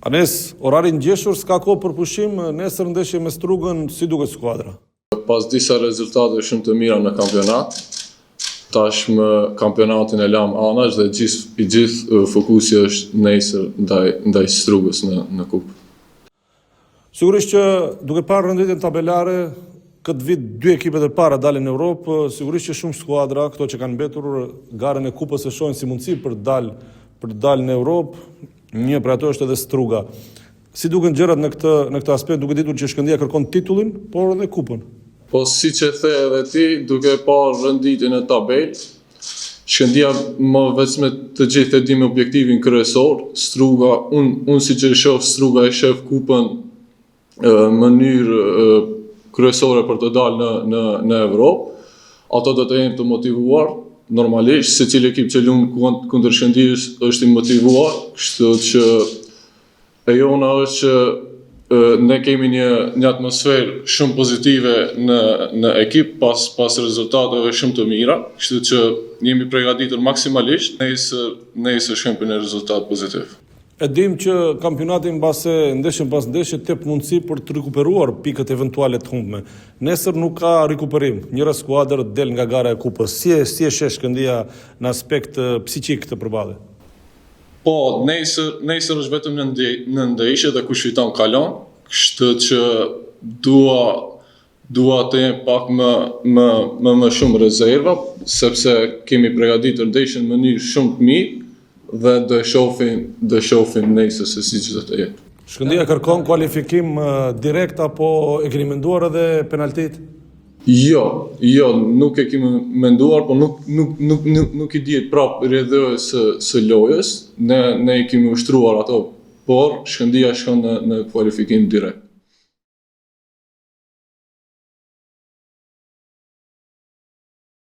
Anes, orarin ngjeshur s'ka kohë për pushim, nesër ndeshje me Strugën, si duket skuadra? Pas disa rezultate shumë të mira në kampionat, tash më kampionatin e lam anash dhe gjithë fokusi është nesër ndaj Strugës në kupë. Sigurisht që duke parë renditjen tabelare, këtë vit dy ekipet e para dalin në Europë, sigurisht që shumë skuadra, këto që kanë mbetur garën e kupës e shohin si mundësi për të dalë në Europë. Një për ato është edhe Struga. Si duken gjërat në këtë aspekt, duke ditur që Shkëndija kërkon titullin, por edhe kupën? Po si që the edhe ti, duke parë renditjen e tabelë, Shkëndija më vetëm të gjithë e dim objektivin kryesor, Struga, unë si që shoh Struga e shef kupën mënyrë kryesore për të dalë në Evropë, ato do të jenë të motivuar. Normalisht, se cilë ekip që lunë kundër Shkëndijës është i motivuar, kështu që e jona është që ne kemi një atmosferë shumë pozitive në ekip pas rezultateve shumë të mira, kështu që jemi përgatitur maksimalisht, nesër shkojmë për një rezultat pozitiv. E dim që kampionati mbase ndeshje pas ndeshje tep mundësi për të rikuperuar pikët eventuale të humbme. Nesër nuk ka rikuperim. Njëra skuadër del nga gara e kupës. Si e sheh Shkëndija në aspekt psiqik të përballë? Po, nesër është vetëm në ndeshje dhe kush fiton kalon, kështu që dua të jem pak më shumë rezerva, sepse kemi përgatitur ndeshjen në mënyrë shumë të mirë. Dhe do shohim nesër se si që do të jetë. Shkëndija kërkon kualifikim direkt apo e keni menduar edhe penaltit? Jo, nuk e kemi menduar, por nuk i dihet prapë rrjedhës së lojës. Ne i kemi ushtruar ato, por Shkëndija shkon në kualifikim direkt.